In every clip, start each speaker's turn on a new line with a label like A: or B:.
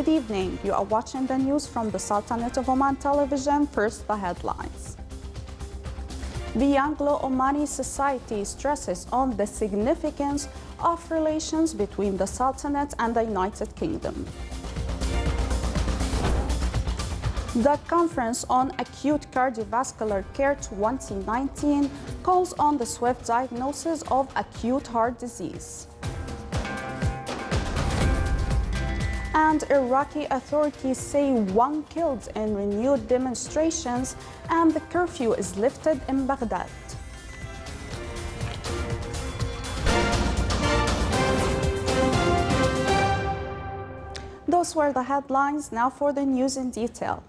A: Good evening. You are watching the news from the Sultanate of Oman television. First, the headlines. The Anglo-Omani Society stresses on the significance of relations between the Sultanate and the United Kingdom. The Conference on Acute Cardiovascular Care 2019 calls on the swift diagnosis of acute heart disease. And Iraqi authorities say one killed in renewed demonstrations, and the curfew is lifted in Baghdad. Those were the headlines. Now for the news in detail.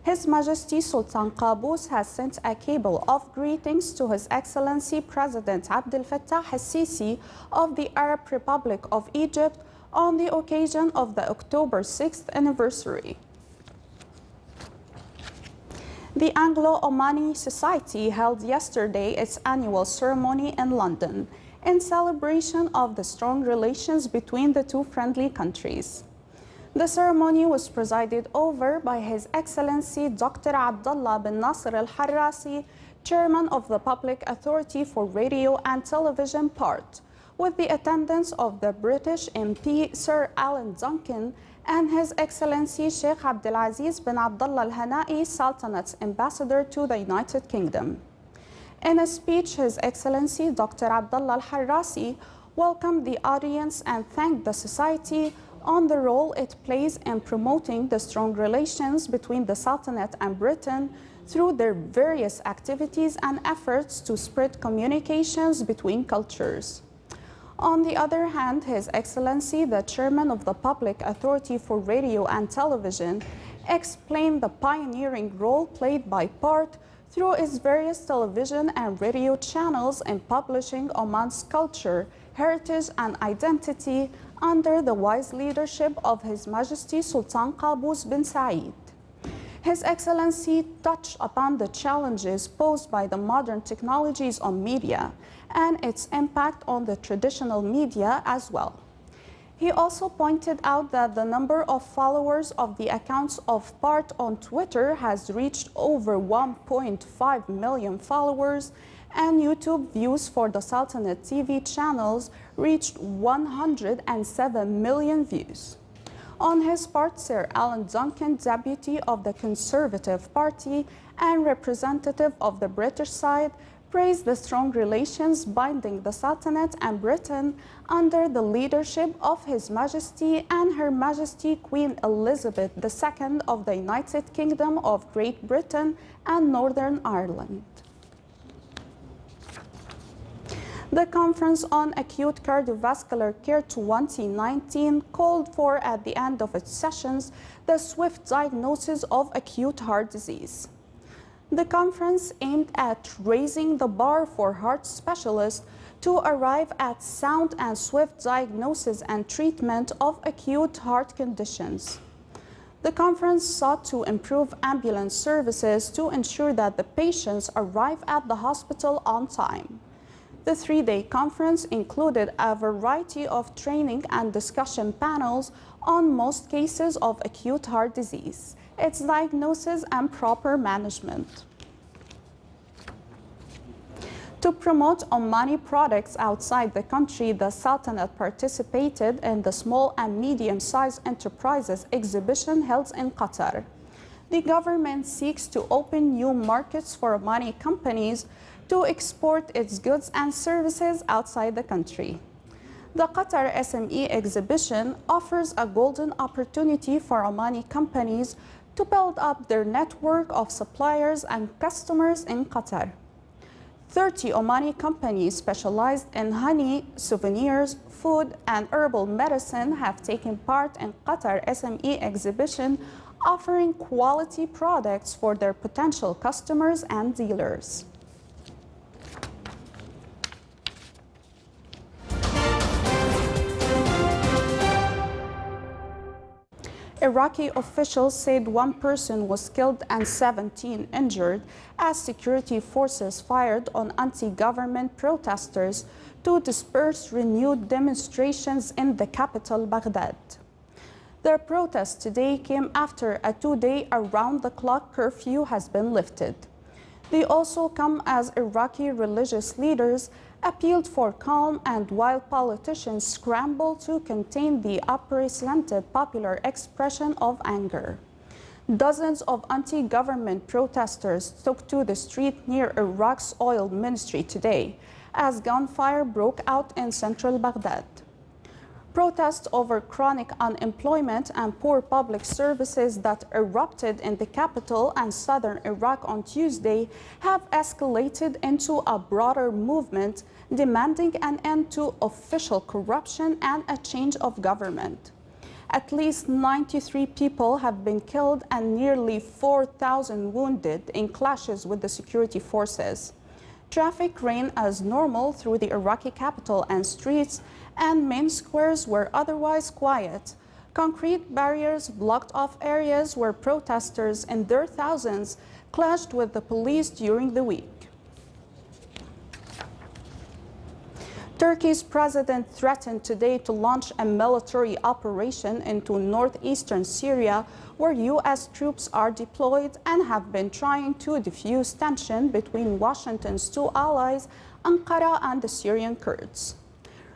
A: His Majesty Sultan Qaboos has sent a cable of greetings to His Excellency President Abdel Fattah al-Sisi of the Arab Republic of Egypt on the occasion of the October 6th anniversary. The Anglo-Omani Society held yesterday its annual ceremony in London in celebration of the strong relations between the two friendly countries. The ceremony was presided over by His Excellency Dr. Abdullah bin Nasser al-Harrasi, Chairman of the Public Authority for Radio and Television Part, with the attendance of the British MP Sir Alan Duncan and His Excellency Sheikh Abdulaziz bin Abdullah al-Hana'i, Sultanate's ambassador to the United Kingdom. In a speech, His Excellency Dr. Abdullah al-Harrasi welcomed the audience and thanked the Society on the role it plays in promoting the strong relations between the Sultanate and Britain through their various activities and efforts to spread communications between cultures. On the other hand, His Excellency, the Chairman of the Public Authority for Radio and Television, explained the pioneering role played by PART through its various television and radio channels in publishing Oman's culture, heritage and identity under the wise leadership of His Majesty Sultan Qaboos bin Said. His Excellency touched upon the challenges posed by the modern technologies on media and its impact on the traditional media as well. He also pointed out that the number of followers of the accounts of PART on Twitter has reached over 1.5 million followers, and YouTube views for the Sultanate TV channels reached 107 million views. On his part, Sir Alan Duncan, deputy of the Conservative Party and representative of the British side, praised the strong relations binding the Sultanate and Britain under the leadership of His Majesty and Her Majesty Queen Elizabeth II of the United Kingdom of Great Britain and Northern Ireland. The Conference on Acute Cardiovascular Care 2019 called for, at the end of its sessions, the swift diagnosis of acute heart disease. The conference aimed at raising the bar for heart specialists to arrive at sound and swift diagnosis and treatment of acute heart conditions. The conference sought to improve ambulance services to ensure that the patients arrive at the hospital on time. The three-day conference included a variety of training and discussion panels on most cases of acute heart disease, its diagnosis and proper management. To promote Omani products outside the country, the Sultanate participated in the Small and Medium-Sized Enterprises exhibition held in Qatar. The government seeks to open new markets for Omani companies to export its goods and services outside the country. The Qatar SME exhibition offers a golden opportunity for Omani companies to build up their network of suppliers and customers in Qatar. 30 Omani companies specialized in honey, souvenirs, food, and herbal medicine have taken part in Qatar SME exhibition, offering quality products for their potential customers and dealers. Iraqi officials said one person was killed and 17 injured as security forces fired on anti-government protesters to disperse renewed demonstrations in the capital, Baghdad. Their protest today came after a two-day around-the-clock curfew has been lifted. They also come as Iraqi religious leaders appealed for calm and while politicians scramble to contain the unprecedented popular expression of anger. Dozens of anti-government protesters took to the street near Iraq's oil ministry today as gunfire broke out in central Baghdad. Protests over chronic unemployment and poor public services that erupted in the capital and southern Iraq on Tuesday have escalated into a broader movement demanding an end to official corruption and a change of government. At least 93 people have been killed and nearly 4,000 wounded in clashes with the security forces. Traffic ran as normal through the Iraqi capital and streets, and main squares were otherwise quiet. Concrete barriers blocked off areas where protesters in their thousands clashed with the police during the week. Turkey's president threatened today to launch a military operation into northeastern Syria, where U.S. troops are deployed and have been trying to defuse tension between Washington's two allies, Ankara and the Syrian Kurds.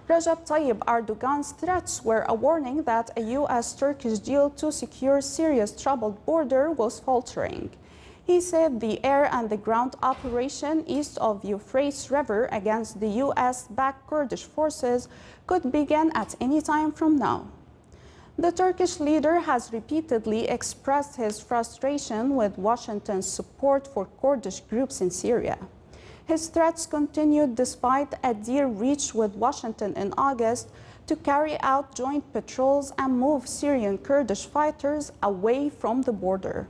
A: Recep Tayyip Erdogan's threats were a warning that a U.S.-Turkish deal to secure Syria's troubled border was faltering. He said the air and the ground operation east of Euphrates River against the U.S.-backed Kurdish forces could begin at any time from now. The Turkish leader has repeatedly expressed his frustration with Washington's support for Kurdish groups in Syria. His threats continued despite a deal reached with Washington in August to carry out joint patrols and move Syrian Kurdish fighters away from the border.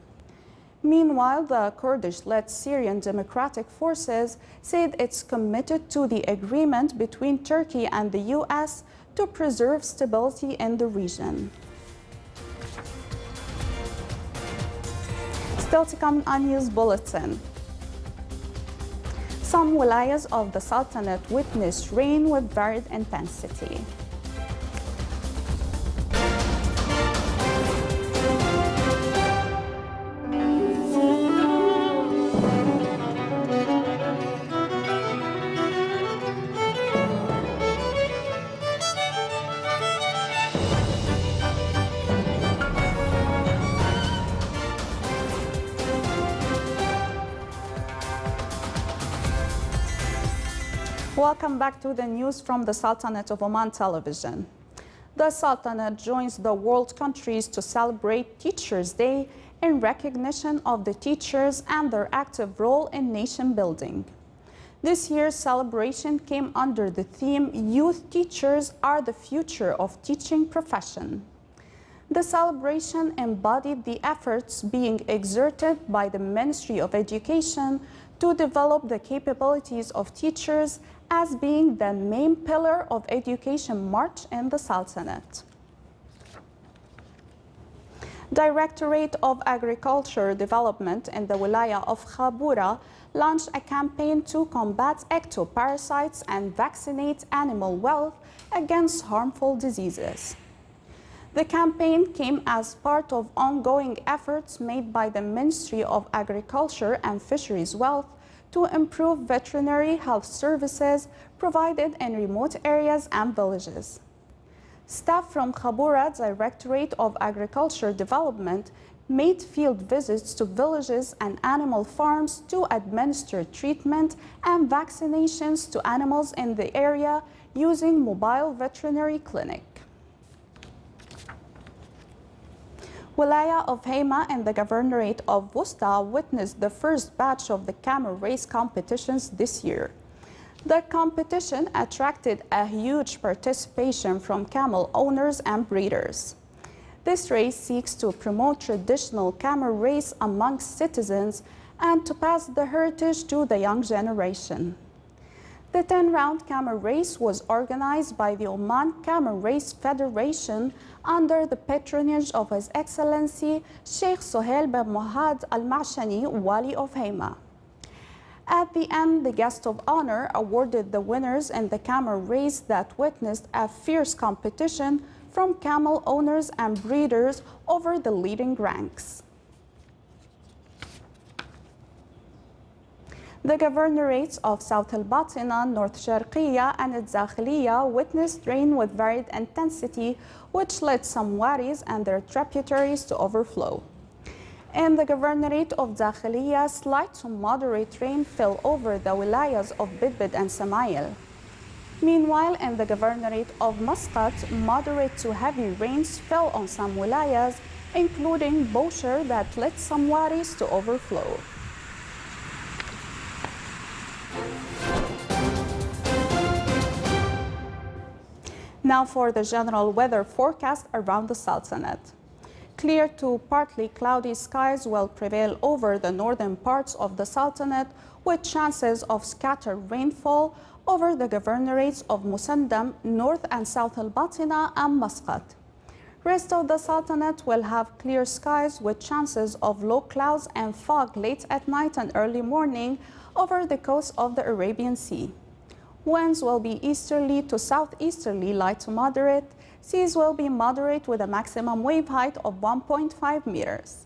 A: Meanwhile, the Kurdish-led Syrian Democratic Forces said it's committed to the agreement between Turkey and the U.S. to preserve stability in the region. Still to come on News Bulletin. Some wilayas of the Sultanate witnessed rain with varied intensity. Welcome back to the news from the Sultanate of Oman television. The Sultanate joins the world countries to celebrate Teachers' Day in recognition of the teachers and their active role in nation building. This year's celebration came under the theme Youth Teachers Are the Future of Teaching Profession. The celebration embodied the efforts being exerted by the Ministry of Education to develop the capabilities of teachers as being the main pillar of education march in the Sultanate. Directorate of Agriculture Development in the Wilaya of Khabura launched a campaign to combat ectoparasites and vaccinate animal wealth against harmful diseases. The campaign came as part of ongoing efforts made by the Ministry of Agriculture and Fisheries Wealth to improve veterinary health services provided in remote areas and villages. Staff from Khabura Directorate of Agriculture Development made field visits to villages and animal farms to administer treatment and vaccinations to animals in the area using mobile veterinary clinic. Wilaya of Hema and the Governorate of Wusta witnessed the first batch of the camel race competitions this year. The competition attracted a huge participation from camel owners and breeders. This race seeks to promote traditional camel race amongst citizens and to pass the heritage to the young generation. The 10-round camel race was organized by the Oman Camel Race Federation under the patronage of His Excellency Sheikh Sohail bin Mohad Al-Mashani, Wali of Hema. At the end, the guest of honor awarded the winners in the camel race that witnessed a fierce competition from camel owners and breeders over the leading ranks. The governorates of South al-Batina, North Sharqiya, and al-Dakhiliya witnessed rain with varied intensity, which led some wadis and their tributaries to overflow. In the governorate of Dakhiliya, slight to moderate rain fell over the wilayas of Bidbid and Samail. Meanwhile, in the governorate of Muscat, moderate to heavy rains fell on some wilayas, including Bosher, that led some wadis to overflow. Now for the general weather forecast around the Sultanate. Clear to partly cloudy skies will prevail over the northern parts of the Sultanate, with chances of scattered rainfall over the governorates of Musandam, North and South al-Batina, and Muscat. Rest of the Sultanate will have clear skies with chances of low clouds and fog late at night and early morning over the coast of the Arabian Sea. Winds will be easterly to southeasterly, light to moderate. Seas will be moderate with a maximum wave height of 1.5 meters.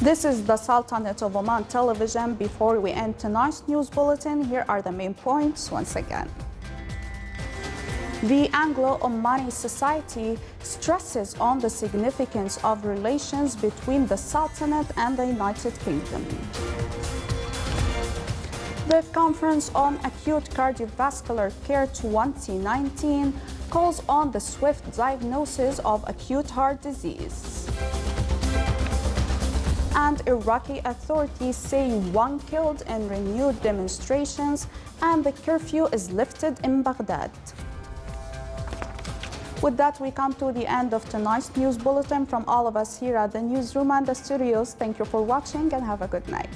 A: This is the Sultanate of Oman television. Before we end tonight's news bulletin, here are the main points once again. The Anglo-Omani Society stresses on the significance of relations between the Sultanate and the United Kingdom. The Conference on Acute Cardiovascular Care 2019 calls on the swift diagnosis of acute heart disease. And Iraqi authorities say one killed in renewed demonstrations, and the curfew is lifted in Baghdad. With that, we come to the end of tonight's news bulletin. From all of us here at the newsroom and the studios, thank you for watching and have a good night.